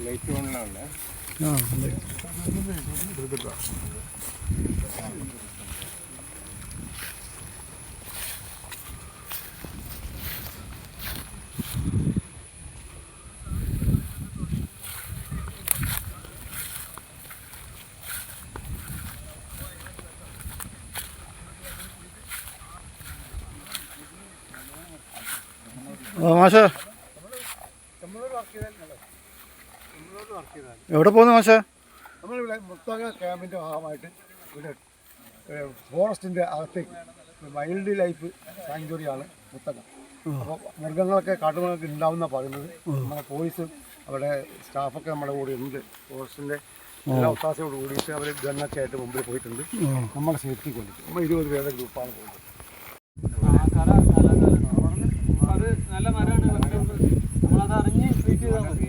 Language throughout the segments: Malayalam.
ലൈറ്റ് ഓണിലാണ്. മാഷേ എവിടെ പോകുന്നു മാഷേ? നമ്മളിവിടെ മുത്തക ക്യാമ്പിൻ്റെ ഭാഗമായിട്ട് ഇവിടെ ഫോറസ്റ്റിൻ്റെ അകത്തേക്ക് വൈൽഡ് ലൈഫ് സാങ്ച്വറിയാണ് മുത്തക. അപ്പോൾ മൃഗങ്ങളൊക്കെ കാട്ടുമൃഗങ്ങളൊക്കെ ഉണ്ടാവുന്ന പറയുന്നത്. നമ്മുടെ പോലീസും അവിടെ സ്റ്റാഫൊക്കെ നമ്മുടെ കൂടെ ഉണ്ട്. ഫോറസ്റ്റിൻ്റെ എല്ലാ ഒത്താശയോട് കൂടിയിട്ട് അവർ ഗണ്ണൊക്കെ ആയിട്ട് മുമ്പിൽ പോയിട്ടുണ്ട്. നമ്മുടെ സേഫ്റ്റിക്ക് വേണ്ടിയിട്ട് നമ്മൾ 20 പേരുടെ ഗ്രൂപ്പാണ് പോകുന്നത്. അത് നല്ല മരമാണ്. നമ്മളത് അറിഞ്ഞ് ട്രീറ്റ് ചെയ്താൽ മതി.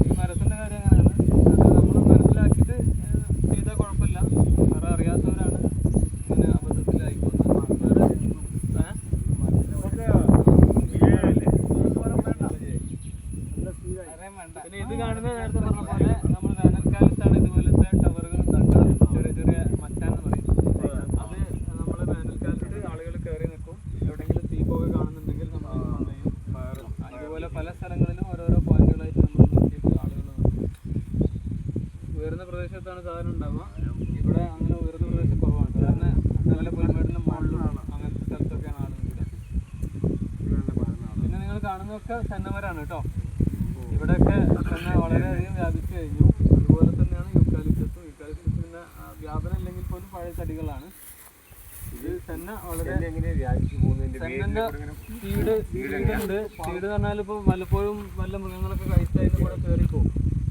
ഈ മരത്തിൻ്റെ കാര്യം അങ്ങനെയാണ്. നമ്മൾ മനസ്സിലാക്കിയിട്ട് ചെയ്താൽ കുഴപ്പമില്ല. വേറെ അറിയാത്തവരാണ് ഇങ്ങനെ അബദ്ധത്തിലായിപ്പോകുന്നത്. പിന്നെ ഇത് കാണുന്നത് നേരത്തെ പറഞ്ഞ പോലെ നമ്മൾ വേനൽക്കാലത്താണ് ഇതുപോലത്തെ ടവറുകൾ ഉണ്ടാക്കുക. ചെറിയ ചെറിയ മച്ചാന്ന് പറയും. അത് നമ്മൾ വേനൽക്കാലത്ത് ആളുകൾ കയറി നിൽക്കും. എവിടെയെങ്കിലും തീപോക കാണുന്നുണ്ടെങ്കിൽ നമ്മൾ അതുപോലെ പല സ്ഥലങ്ങളിലും ഓരോരോ പോയിന്റുകളായിട്ട് നമ്മൾ നിർത്തിയിട്ട് ആളുകൾ നിർത്തും. ഉയർന്ന പ്രദേശത്താണ് സാധനം ഉണ്ടാവുക. ഇവിടെ അങ്ങനെ ഉയർന്ന പ്രദേശം കുറവാണ്. കാരണം നല്ല പുൽമേടിൻ്റെ മുകളിലാണ് അങ്ങനത്തെ സ്ഥലത്തൊക്കെയാണ് ആളുകൾ. പിന്നെ നിങ്ങൾ കാണുന്നതൊക്കെ സെന്നമരാണ് കേട്ടോ. ഇവിടെയൊക്കെ തന്നെ വളരെയധികം വ്യാപിച്ചു കഴിഞ്ഞു. അതുപോലെ തന്നെയാണ് യൂക്കാലിപ്റ്റസും. യൂക്കാലിപ്റ്റസിൻ്റെ വ്യാപനം ഇല്ലെങ്കിൽ പോലും പഴയ തടികളാണ്. ഇത് സെന്ന വളരെ സെന്നൻ്റെ സീഡുണ്ട്. സീഡ് എന്ന് പറഞ്ഞാൽ ഇപ്പോൾ പലപ്പോഴും വല്ല മൃഗങ്ങളൊക്കെ കഴിച്ചതിന് കൂടെ കയറിപ്പോകും.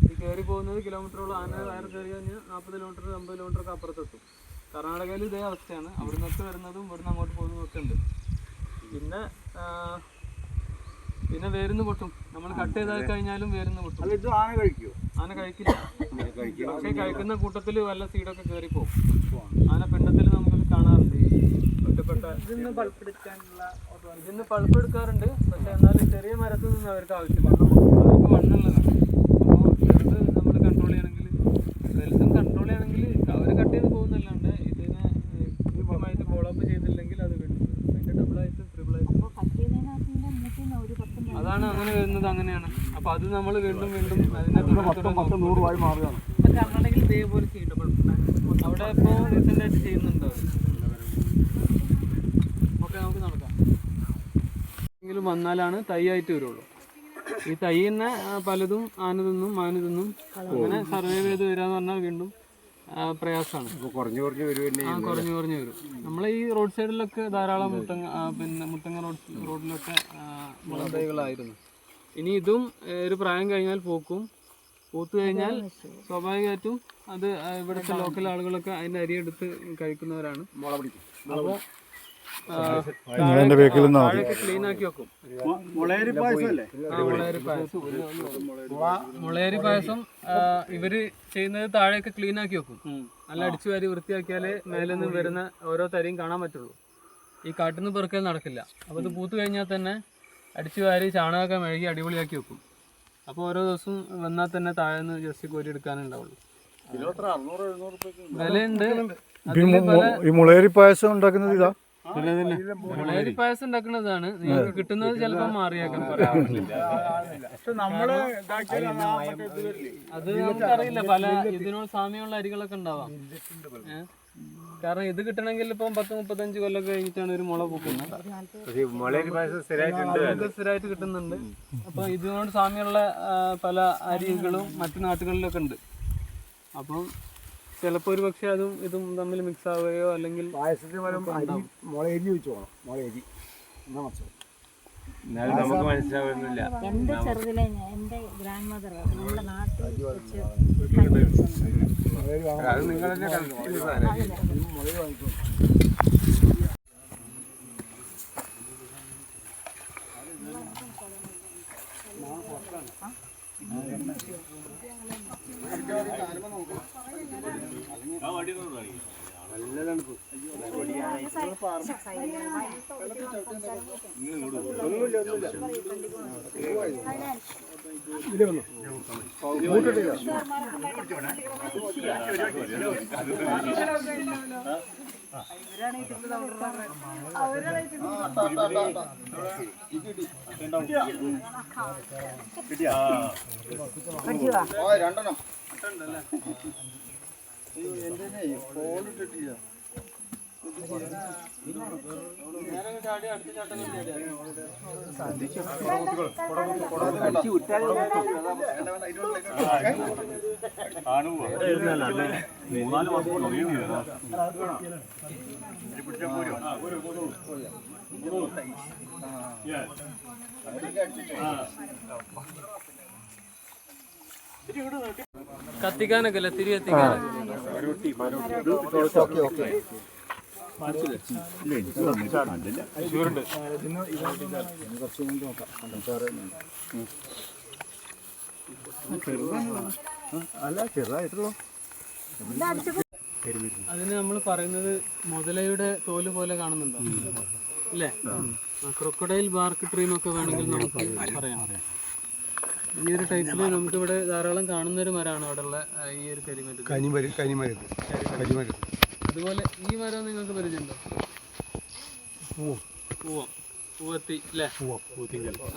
ഈ കയറി പോകുന്നത് കിലോമീറ്ററോളം ആന വയറ് കയറി കഴിഞ്ഞാൽ 40 കിലോമീറ്റർ 50 കിലോമീറ്ററൊക്കെ അപ്പുറത്തെത്തും. കർണാടകയിൽ ഇതേ അവസ്ഥയാണ്. അവിടെ നിന്നൊക്കെ വരുന്നതും ഇവിടുന്ന് അങ്ങോട്ട് പോകുന്നതൊക്കെ ഉണ്ട്. പിന്നെ വേരുന്ന് പൊട്ടും. നമ്മൾ കട്ട് ചെയ്താൽ കഴിഞ്ഞാലും വേരുന്ന് പൊട്ടും. ആന കഴിക്കുമോ? ആന കഴിക്കില്ല. പക്ഷേ കഴിക്കുന്ന കൂട്ടത്തിൽ വല്ല സീഡൊക്കെ കയറിപ്പോകും. ആന പിണ്ടത്തിൽ നമുക്കത് കാണാറുണ്ട്. ഒറ്റപ്പെട്ട ഇതിന്ന് പൾപ്പ് എടുക്കാറുണ്ട്. പക്ഷേ എന്നാലും ചെറിയ മരത്തിൽ നിന്ന് അവർക്ക് ആവശ്യമാണ്. അവർക്ക് മണ്ണുള്ളതാണ്. അപ്പോൾ ചെറുത് നമ്മൾ കൺട്രോൾ ചെയ്യണമെങ്കിൽ വലുതും കൺട്രോൾ ചെയ്യണമെങ്കിൽ അവർ കട്ട് ചെയ്ത് പോകുന്നല്ലാണ്ട് ഇതിനെ കൃത്യമായിട്ട് ഫോളോ അപ്പ് ചെയ്തില്ലെങ്കിൽ അത് വീണ്ടും അതിൻ്റെ ഡബിളായിട്ട് ട്രിപ്പിളായിട്ട് അതാണ് അങ്ങനെ വരുന്നത്. അങ്ങനെയാണ്. അപ്പോൾ അത് നമ്മൾ വീണ്ടും അതിനെ മാറുകയാണ്. കർണാടകയിൽ ഇതേപോലെ ചെയ്യുന്നുണ്ട്. അവിടെ ഇപ്പോൾ റീസെൻ്റായിട്ട് ചെയ്യുന്നുണ്ടോ? ഓക്കെ, നമുക്ക് നടക്കാം. എങ്കിലും വന്നാലാണ് തൈ ആയിട്ട് വരുള്ളൂ. ഈ തൈ തന്നെ പലതും ആന തിന്നും മാന് തിന്നും. അങ്ങനെ സർവൈവ് ചെയ്ത് വരിക എന്ന് പറഞ്ഞാൽ വീണ്ടും പ്രയാസമാണ്. കുറഞ്ഞു കുറഞ്ഞു വരും. നമ്മൾ ഈ റോഡ് സൈഡിലൊക്കെ ധാരാളം മുത്തങ്ങ റോഡിലൊക്കെ മുളക് തൈകളായിരുന്നു. ഇനി ഇതും ഒരു പ്രായം കഴിഞ്ഞാൽ പൂത്ത് കഴിഞ്ഞാൽ സ്വാഭാവികമായിട്ടും അത് ഇവിടുത്തെ ലോക്കൽ ആളുകളൊക്കെ അതിൻ്റെ അരിയെടുത്ത് കഴിക്കുന്നവരാണ്. അപ്പോൾ താഴെയൊക്കെ ക്ലീൻ ആക്കി വെക്കും. മുളയരി പായസം ഇവര് ചെയ്യുന്നത് താഴെയൊക്കെ ക്ലീൻ ആക്കി വെക്കും. നല്ല അടിച്ചു വാരി വൃത്തിയാക്കിയാലേ മേലെ നിന്ന് വരുന്ന ഓരോ തരിയും കാണാൻ പറ്റുള്ളൂ. ഈ കാട്ടിൽ നിന്ന് പെറുക്കൽ നടക്കില്ല. അപ്പോൾ ഇത് പൂത്ത് കഴിഞ്ഞാൽ തന്നെ അടിച്ചു വാരി ചാണകമൊക്കെ മെഴുകി അടിപൊളിയാക്കി വെക്കും. അപ്പോൾ ഓരോ ദിവസം വന്നാൽ തന്നെ താഴെ നിന്ന് ജസ്റ്റ് കോരി എടുക്കാനുണ്ടാവുള്ളൂ. വിലയുണ്ട്. ഈ മുളയരി പായസം ഉണ്ടാക്കുന്നത് ഇതാ. മുളയരി പായസം ഉണ്ടാക്കുന്നതാണ്. നിങ്ങൾക്ക് കിട്ടുന്നത് ചിലപ്പോൾ മാറിയേക്കാം. അത് നമുക്കറിയില്ല. പല ഇതിനോട് സാമ്യമുള്ള അരികളൊക്കെ ഉണ്ടാവാം. കാരണം ഇത് കിട്ടണമെങ്കിൽ ഇപ്പം 10-35 കൊല്ലമൊക്കെ കഴിഞ്ഞിട്ടാണ് ഒരു മുള പൂക്കുന്നത്. സ്ഥിരമായിട്ട് കിട്ടുന്നുണ്ട്. അപ്പോൾ ഇതിനോട് സാമ്യമുള്ള പല അരികളും മറ്റു നാട്ടുകളിലൊക്കെ ഉണ്ട്. അപ്പം ചിലപ്പോൾ ഒരു പക്ഷേ അതും ഇതും തമ്മിൽ മിക്സ് ആവുകയോ അല്ലെങ്കിൽ മുളയരി വെച്ച് പോകണം. മുളയരി നമുക്ക് മനസ്സിലാവുന്നില്ല. എൻ്റെ ചെറുതിലെ എൻ്റെ ഗ്രാൻഡ് മദർ നമ്മുടെ നാട്ടിൽ വെച്ച് അത് നിങ്ങൾ തന്നെ നല്ല തണുപ്പ്. രണ്ടെണ്ണം കത്തിക്കാനൊക്കെ അല്ലേ, തിരി കത്തിക്കാൻ. അല്ല ചെറുതായിട്ടുള്ളൂ. അതിന് നമ്മൾ പറയുന്നത് മുതലയുടെ തോല് പോലെ കാണുന്നുണ്ടോ അല്ലേ? ക്രൊക്കഡൈൽ ബാർക്ക് ട്രീ എന്നൊക്കെ വേണമെങ്കിൽ നമുക്ക് പറയാം. ഈ ഒരു ടൈപ്പിൽ നമുക്കിവിടെ ധാരാളം കാണുന്ന ഒരു മരമാണ് അവിടെ ഉള്ള ഈ ഒരു കരിമരുന്ന്. അതുപോലെ ഈ മരം നിങ്ങൾക്ക് പരിചയമുണ്ടോ? പൂവത്തി അല്ലേ?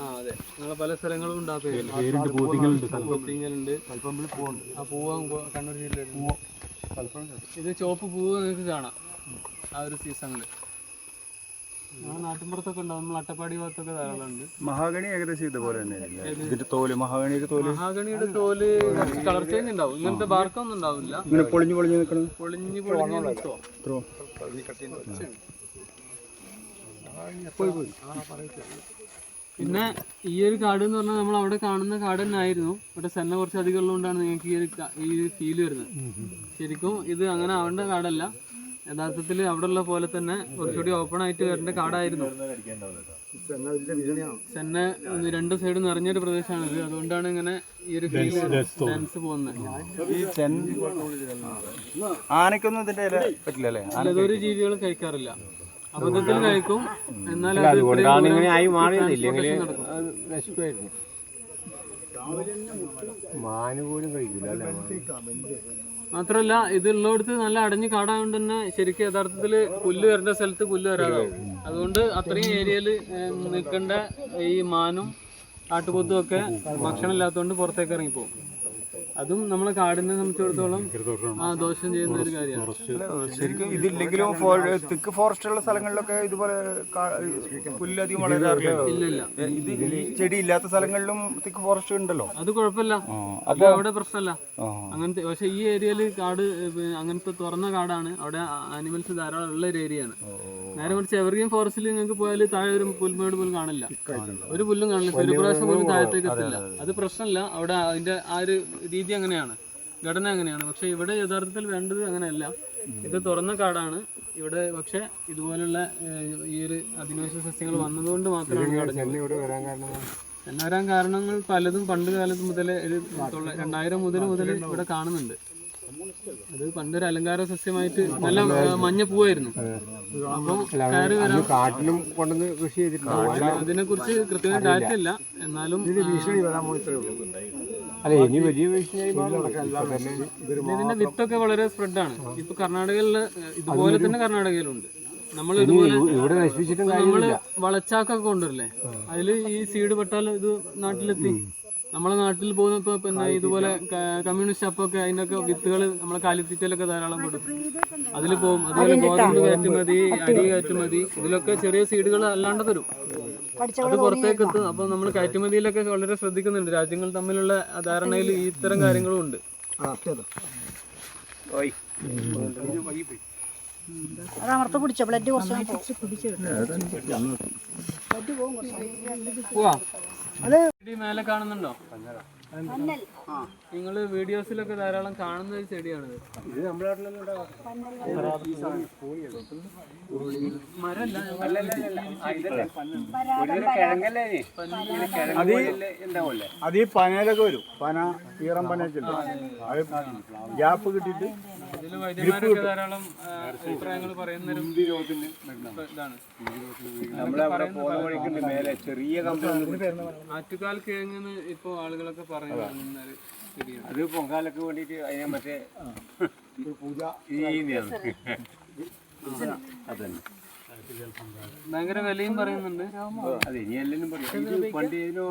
ആ അതെ, നിങ്ങൾ പല സ്ഥലങ്ങളും ഉണ്ടാക്കുകയുണ്ട്. ആ പൂവ് കണ്ണൂർ ജില്ലയിൽ ഇത് ചുവപ്പ് പൂവ് നിങ്ങൾക്ക് കാണാം ആ ഒരു സീസണിൽ. നാട്ടിൻപുറത്തൊക്കെ ഉണ്ടാവും, നമ്മൾ അട്ടപ്പാടി ഭാഗത്തൊക്കെ ധാരാളം ഉണ്ട്. മഹാഗണി ഏകദേശം ഇതുപോലെ തന്നെ മഹാഗണിയുടെ തോല് കളർ ചേഞ്ച് ഉണ്ടാവും. ഇങ്ങനത്തെ ബാർക്കൊന്നും ഉണ്ടാവില്ല, പൊളിഞ്ഞു നിൽക്കണം. പൊളിഞ്ഞ് നിൽക്കോ. പിന്നെ ഈ ഒരു കാട് എന്ന് പറഞ്ഞാൽ നമ്മൾ അവിടെ കാണുന്ന കാട് തന്നെ ആയിരുന്നു. ഇവിടെ സെന്ന കുറച്ച് അധികം ഉള്ളതുകൊണ്ടാണ് നിങ്ങൾക്ക് ഈ ഫീല് വരുന്നത്. ശരിക്കും ഇത് അങ്ങനെ ആവേണ്ട കാടല്ല. യഥാർത്ഥത്തിൽ അവിടെ ഉള്ള പോലെ തന്നെ കുറച്ചുകൂടി ഓപ്പൺ ആയിട്ട് വരേണ്ട കാടായിരുന്നു. സെന്ന രണ്ട് സൈഡ് നിറഞ്ഞൊരു പ്രദേശമാണിത്. അതുകൊണ്ടാണ് ഇങ്ങനെ ഈ ഒരു സെൻസ് പോകുന്നത്. ആനക്കൊന്നും ഇതിന്റെ പറ്റില്ല അല്ലേ? പലതൊരു ജീവികൾ കഴിക്കാറില്ല, അബദ്ധത്തിൽ കഴിക്കും. എന്നാൽ മാന് പോലും കഴിക്കില്ല. മാത്രല്ല ഇതുള്ളടത്ത് നല്ല അടഞ്ഞ് കാടായതുകൊണ്ട് തന്നെ ശരിക്കും യഥാർത്ഥത്തിൽ പുല്ല് വരേണ്ട സ്ഥലത്ത് പുല്ല് വരാതാവും. അതുകൊണ്ട് അത്രയും ഏരിയയിൽ നിൽക്കേണ്ട ഈ മാനും കാട്ടുപോത്തും ഒക്കെ ഭക്ഷണം ഇല്ലാത്തതുകൊണ്ട് പുറത്തേക്ക് ഇറങ്ങിപ്പോകും. അതും നമ്മളെ കാടിനെ സംബന്ധിച്ചിടത്തോളം ദോഷം ചെയ്യുന്ന ഒരു കാര്യമാണ്. ശരിക്കും ഇതില്ലെങ്കിലും തിക്ക് ഫോറസ്റ്റ് ഉള്ള സ്ഥലങ്ങളിലൊക്കെ ഇതുപോലെ പുല്ലധികം വളരാറില്ല. ഇല്ലില്ല, ഇത് ചെടി ഇല്ലാത്ത സ്ഥലങ്ങളിലും തിക്ക് ഫോറസ്റ്റ് ഉണ്ടല്ലോ. അത് കുഴപ്പമില്ല, അത് അവിടെ പ്രശ്നമല്ല അങ്ങനത്തെ. പക്ഷെ ഈ ഏരിയയിൽ കാട് അങ്ങനത്തെ തുറന്ന കാടാണ്, അവിടെ ആനിമൽസ് ധാരാളം ഉള്ള ഒരു ഏരിയയാണ്. നേരെ മറിച്ച് എവർഗ്രീൻ ഫോറസ്റ്റിൽ നിങ്ങൾക്ക് പോയാൽ താഴെ ഒരു പുൽമേട് പോലും കാണില്ല, ഒരു പുല്ലും കാണില്ല, സൂര്യപ്രകാശം പോലും താഴത്തേക്ക് എത്തില്ല. അത് പ്രശ്നമല്ല, അവിടെ അതിന്റെ ആ ഒരു രീതി അങ്ങനെയാണ്, ഘടന അങ്ങനെയാണ്. പക്ഷെ ഇവിടെ യഥാർത്ഥത്തിൽ വേണ്ടത് അങ്ങനെയല്ല. ഇത് തുറന്ന കാടാണ് ഇവിടെ. പക്ഷെ ഇതുപോലുള്ള ഈ ഒരു അധിനിവേശ സസ്യങ്ങൾ വന്നതുകൊണ്ട് മാത്രമാണ് തന്നെ വരാൻ കാരണങ്ങൾ പലതും പണ്ട് കാലത്ത് മുതൽ 2000 മുതൽ ഇവിടെ കാണുന്നുണ്ട്. അത് പണ്ടൊരു അലങ്കാര സസ്യമായിട്ട് നല്ല മഞ്ഞ പൂവായിരുന്നു. അപ്പം കയറി വരാൻ കാട്ടിലും കൊണ്ടുവന്ന് കൃഷി ചെയ്തിട്ടുണ്ട്. അതിനെ കുറിച്ച് കൃത്യമായി ഡാറ്റ ഇല്ല. എന്നാലും അല്ല, ഇനി വലിയ ഭീഷണിയായി ഇതിന്റെ വിത്തൊക്കെ വളരെ സ്പ്രെഡാണ്. ഇപ്പൊ കർണാടകയിലുള്ള ഇതുപോലെ തന്നെ കർണാടകയിലുണ്ട്. നമ്മൾ ഇതുപോലെ ഇവിടെ നശിപ്പിച്ചിട്ടും നമ്മള് വളച്ചാക്കൊക്കെ കൊണ്ടുവരില്ലേ, അതില് ഈ സീഡ് പെട്ടാൽ ഇത് നാട്ടിലെത്തി. നമ്മളെ നാട്ടിൽ പോകുന്നപ്പോ പിന്നെ ഇതുപോലെ കമ്മ്യൂണിസ്റ്റ് ഷോപ്പൊക്കെ അതിനൊക്കെ വിത്തുകൾ നമ്മളെ കാലിത്തീറ്റയിലൊക്കെ ധാരാളം കൊടുക്കും. അതിൽ പോകും. അതുപോലെ ഗോതമ്പ് കയറ്റുമതി, അരി കയറ്റുമതി, ഇതിലൊക്കെ ചെറിയ സീഡുകൾ അല്ലാണ്ട് തരും. അത് പുറത്തേക്ക് എത്തും. അപ്പൊ നമ്മൾ കയറ്റുമതിയിലൊക്കെ വളരെ ശ്രദ്ധിക്കുന്നുണ്ട്. രാജ്യങ്ങൾ തമ്മിലുള്ള ധാരണയിൽ ഇത്തരം കാര്യങ്ങളും ഉണ്ട്. അതമർത്ത് പിടിച്ചോ, ബ്ലഡ് കുറച്ച് പോവാ. മേലെ കാണുന്നുണ്ടോ? നിങ്ങൾ വീഡിയോസിലൊക്കെ ധാരാളം കാണുന്ന ഒരു ചെടിയാണിത്. അത് ഈ പനയിലൊക്കെ വരും. പന ഈറൻ പനയൊക്കെ ഗ്യാപ്പ് കിട്ടിയിട്ട് ഇതിൽ വൈദ്യന്മാരൊക്കെ ധാരാളം അഭിപ്രായങ്ങൾ പറയുന്നൊരു ഇതാണ്. നമ്മളവിടെ പോകുന്ന വഴിക്കുണ്ട് മേലെ ചെറിയ കമ്പനി ആറ്റുകാൽ കിഴങ്ങെന്ന് ഇപ്പൊ ആളുകളൊക്കെ പറയുന്നൊരു ചെടിയാണ്. അത് പൊങ്കാലൊക്കെ വേണ്ടിട്ട് അതിനെ മറ്റേ പൂജ അതന്നെ ഭയങ്കര വിലയും പറയുന്നുണ്ട്. അതെ ഇനി എല്ലാരും പറയും ഇത് പണ്ട് ഇതിനോ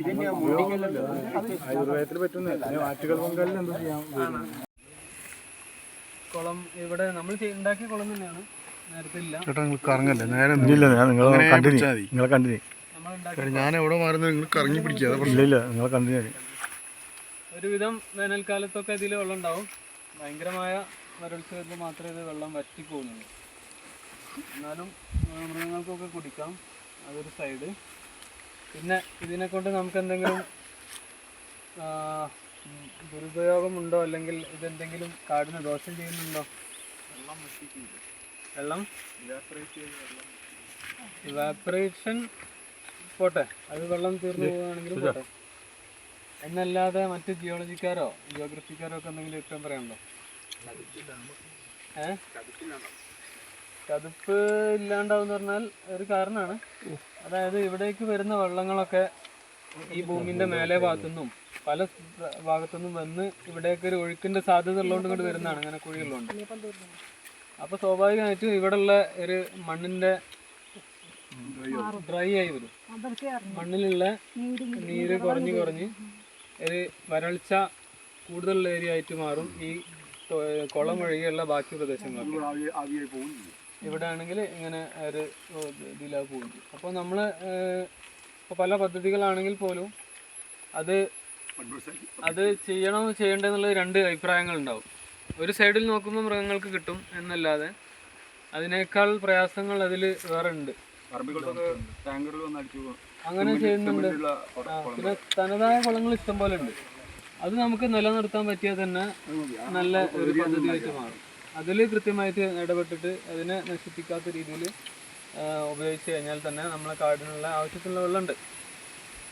ഇതന്നെയാ മുടിക്കല്ലോ ആയുർവേദത്തിൽ പറ്റുന്ന ആറ്റുകൾ പൊങ്കാലിൽ എന്താ ചെയ്യാം? കുളം ഇവിടെ നമ്മൾ ഉണ്ടാക്കിയ കുളം തന്നെയാണ്, നേരത്തെ ഇല്ല. ചേട്ടാ നിങ്ങൾ കറങ്ങല്ലേ, നേരെ ഇല്ല, നിങ്ങളെ കണ്ടിന്യൂ. ഞാൻ എവിടെ മാറുന്നത് നിങ്ങൾ കറങ്ങി പിടിക്കുക. ഇല്ല നിങ്ങളെ കണ്ടിന്യൂ. ഒരുവിധം വേനൽക്കാലത്തൊക്കെ ഇതിൽ വെള്ളം ഉണ്ടാവും. ഭയങ്കരമായ വരൾച്ച വരുമ്പോൾ മാത്രമേ ഇത് വെള്ളം വറ്റി പോകുന്നുള്ളൂ. എന്നാലും മൃഗങ്ങൾക്കൊക്കെ കുടിക്കാം. അതൊരു സൈഡ്. പിന്നെ ഇതിനെ കൊണ്ട് നമുക്ക് എന്തെങ്കിലും ദുരുപയോഗമുണ്ടോ, അല്ലെങ്കിൽ ഇതെന്തെങ്കിലും കാടിന് ദോഷം ചെയ്യുന്നുണ്ടോ? വെള്ളം ഇവാപ്പറേഷൻ പോട്ടെ, അത് വെള്ളം തീർന്നു പോവുകയാണെങ്കിലും പോട്ടെ. എന്നല്ലാതെ മറ്റ് ജിയോളജിക്കാരോ ജിയോഗ്രഫിക്കാരോ ഒക്കെ എന്തെങ്കിലും ഇപ്പം പറയാനുണ്ടോ? ചതുപ്പ് ഇല്ലാണ്ടാവെന്ന് പറഞ്ഞാൽ ഒരു കാരണമാണ്. അതായത് ഇവിടേക്ക് വരുന്ന വെള്ളങ്ങളൊക്കെ ഈ ഭൂമിൻ്റെ മേലെ ഭാഗത്തുനിന്നും പല ഭാഗത്തുനിന്നും വന്ന് ഇവിടേക്ക് ഒരു ഒഴുക്കിൻ്റെ സാധ്യത ഉള്ളതുകൊണ്ട് ഇങ്ങോട്ട് വരുന്നതാണ്, അങ്ങനെ കുഴിയുള്ളതുകൊണ്ട്. അപ്പോൾ സ്വാഭാവികമായിട്ടും ഇവിടെയുള്ള ഒരു മണ്ണിൻ്റെ ഡ്രൈ ആയി വരും. മണ്ണിലുള്ള നീര് കുറഞ്ഞ് ഒരു വരൾച്ച കൂടുതലുള്ള ഏരിയ ആയിട്ട് മാറും ഈ കുളം ഒഴികെയുള്ള ബാക്കി പ്രദേശങ്ങളൊക്കെ. ഇവിടെ ആണെങ്കിൽ ഇങ്ങനെ ഒരു ഇതിലാ പോകും. അപ്പോൾ നമ്മൾ ഇപ്പോൾ പല പദ്ധതികളാണെങ്കിൽ പോലും അത് ചെയ്യേണ്ടതെന്നുള്ള രണ്ട് അഭിപ്രായങ്ങളുണ്ടാവും. ഒരു സൈഡിൽ നോക്കുമ്പോൾ മൃഗങ്ങൾക്ക് കിട്ടും എന്നല്ലാതെ അതിനേക്കാൾ പ്രയാസങ്ങൾ അതിൽ വേറെ ഉണ്ട്. അങ്ങനെ ചെയ്യുന്നുണ്ട്. പിന്നെ തനതായ കുളങ്ങൾ ഇഷ്ടം പോലെ ഉണ്ട്. അത് നമുക്ക് നിലനിർത്താൻ പറ്റിയാൽ തന്നെ നല്ല ഒരു പദ്ധതിയായിട്ട് മാറും. അതിൽ കൃത്യമായിട്ട് ഇടപെട്ടിട്ട് അതിനെ നശിപ്പിക്കാത്ത രീതിയിൽ ഉപയോഗിച്ച് കഴിഞ്ഞാൽ തന്നെ നമ്മളെ കാടിനുള്ള ആവശ്യത്തിനുള്ള വെള്ളമുണ്ട്.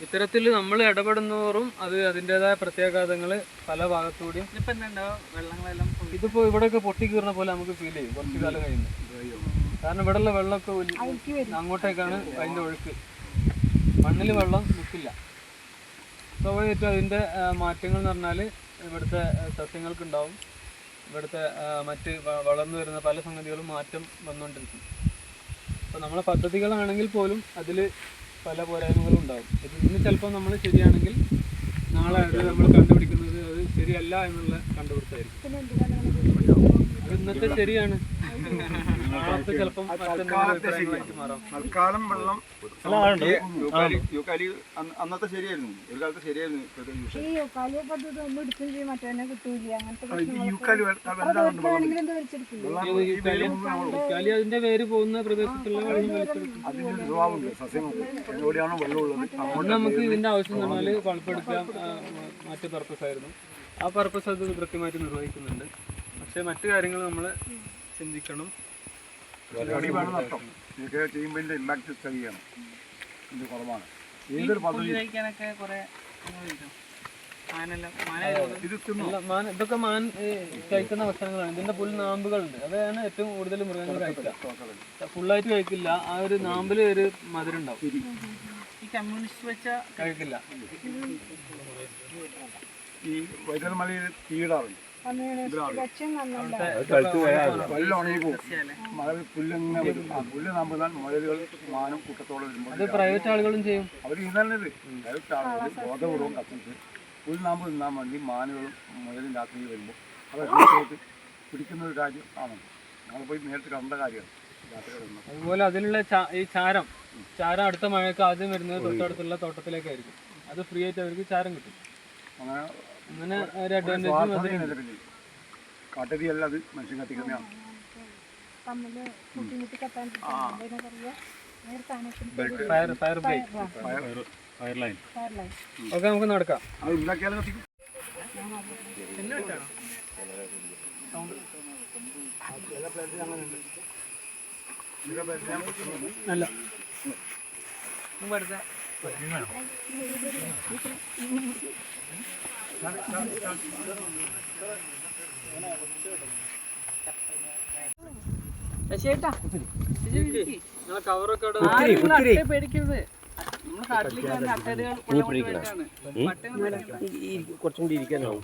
ഇത്തരത്തിൽ നമ്മൾ ഇടപെടുന്നതോറും അത് അതിൻ്റെതായ പ്രത്യാഘാതങ്ങൾ പല ഭാഗത്തുകൂടിയും വെള്ളങ്ങളെല്ലാം ഇതിപ്പോൾ ഇവിടെയൊക്കെ പൊട്ടിക്കീറുന്ന പോലെ നമുക്ക് ഫീൽ ചെയ്യും കുറച്ച് കാലം കഴിയുമ്പോൾ. കാരണം ഇവിടെയുള്ള വെള്ളമൊക്കെ അങ്ങോട്ടേക്കാണ് അതിൻ്റെ ഒഴുക്ക്. മണ്ണിൽ വെള്ളം നിൽക്കില്ല. സ്വാഭാവികമായിട്ടും അതിൻ്റെ മാറ്റങ്ങൾ എന്ന് പറഞ്ഞാൽ ഇവിടുത്തെ സസ്യങ്ങൾക്കുണ്ടാവും. ഇവിടുത്തെ മറ്റ് വളർന്നു വരുന്ന പല സംഗതികളും മാറ്റം വന്നുകൊണ്ടിരിക്കും. അപ്പോൾ നമ്മളെ പദ്ധതികളാണെങ്കിൽ പോലും അതിൽ പല പോരായ്മകളും ഉണ്ടാകും. ഇന്ന് ചിലപ്പോൾ നമ്മൾ ശരിയാണെങ്കിൽ നാളെ അത് നമ്മൾ കണ്ടുപിടിക്കുന്നത് അത് ശരിയല്ല എന്നുള്ള കണ്ടുപിടുത്തമായിരിക്കും. അത് ഇന്നത്തെ ശരിയാണ്, ചിലപ്പം മാറാം. തൽക്കാലം വെള്ളം അന്നത്തെ ശരിയായിരുന്നു, ഒരു കാലത്ത് ശരിയായിരുന്നു. അതിന്റെ വേര് പോകുന്ന പ്രദേശത്തുള്ള നമുക്ക് ഇതിന്റെ ആവശ്യം എന്ന് പറഞ്ഞാൽ പൾപ്പെടുക്കാൻ മറ്റു പർപ്പസ് ആയിരുന്നു. ആ പർപ്പസ് അത് കൃത്യമായിട്ട് നിർവഹിക്കുന്നുണ്ട്. പക്ഷെ മറ്റു കാര്യങ്ങൾ നമ്മൾ ചിന്തിക്കണം. ചെയ്യുമ്പോൾ ഇമ്പാക്ട് സ്റ്റഡിയാണ് ഇത് കുറവാണ്. ഇതൊക്കെ മാൻ കഴിക്കുന്ന ഭക്ഷണങ്ങളാണ്. ഇതിന്റെ നാമ്പുകളുണ്ട്, അതാണ് ഏറ്റവും കൂടുതൽ മൃഗങ്ങൾ കഴിക്കുക. ഫുള്ളായിട്ട് കഴിക്കില്ല, ആ ഒരു നാമ്പിൽ ഒരു മധുരം ഉണ്ടാവും. ഈ കമ്മ്യൂണിസ്റ്റ് വെച്ച കഴിക്കില്ല. ഈ വൈദ്യുതമലയിൽ തീടാറുണ്ട്, പുല്ലിങ്ങനെ വരും. ആ പുല്ല് നമ്പുന്നാൽ മുയലുകൾ മാനും കൂട്ടത്തോടെ വരുമ്പോൾ അത് പ്രൈവറ്റ് ആളുകളും ചെയ്യും. അവർ ഇന്നല്ലത് പ്രൈവറ്റ് ആളുകൾ ബോധപൂർവ്വം കത്തിച്ച് പുല്ല് നാമ്പ് തിന്നാൻ വേണ്ടി മാനുകളും മുയലും രാത്രി വരുമ്പോൾ അത് പിടിക്കുന്ന ഒരു കാര്യം ആണ്. നമ്മൾ പോയി നേരിട്ട് കണ്ട കാര്യമാണ് രാത്രി കിടന്നത്. അതുപോലെ അതിലുള്ള ഈ ചാരം അടുത്ത മഴയ്ക്ക് ആദ്യം വരുന്നത് തൊട്ടടുത്തുള്ള തോട്ടത്തിലേക്കായിരിക്കും. അത് ഫ്രീ ആയിട്ട് അവർക്ക് ചാരം കിട്ടും. അങ്ങനെ ഒരു അഡ്വാൻറ്റേജ്. കാട്ടുതീയല്ല, അത് മനുഷ്യൻ കത്തിക്കുന്നതാണ്. Fire line. ഓക്കെ, നമുക്ക് നടക്കാം. അത് ഉണ്ടാക്കിയാലും കത്തിക്കും. അല്ല നിങ്ങളെ കവറൊക്കെ പേടിക്കരുത്. നമ്മള് കാട്ടിലേക്ക് വന്ന അട്ടകൾ കുറച്ചും കൂടി ഇരിക്കാനാവും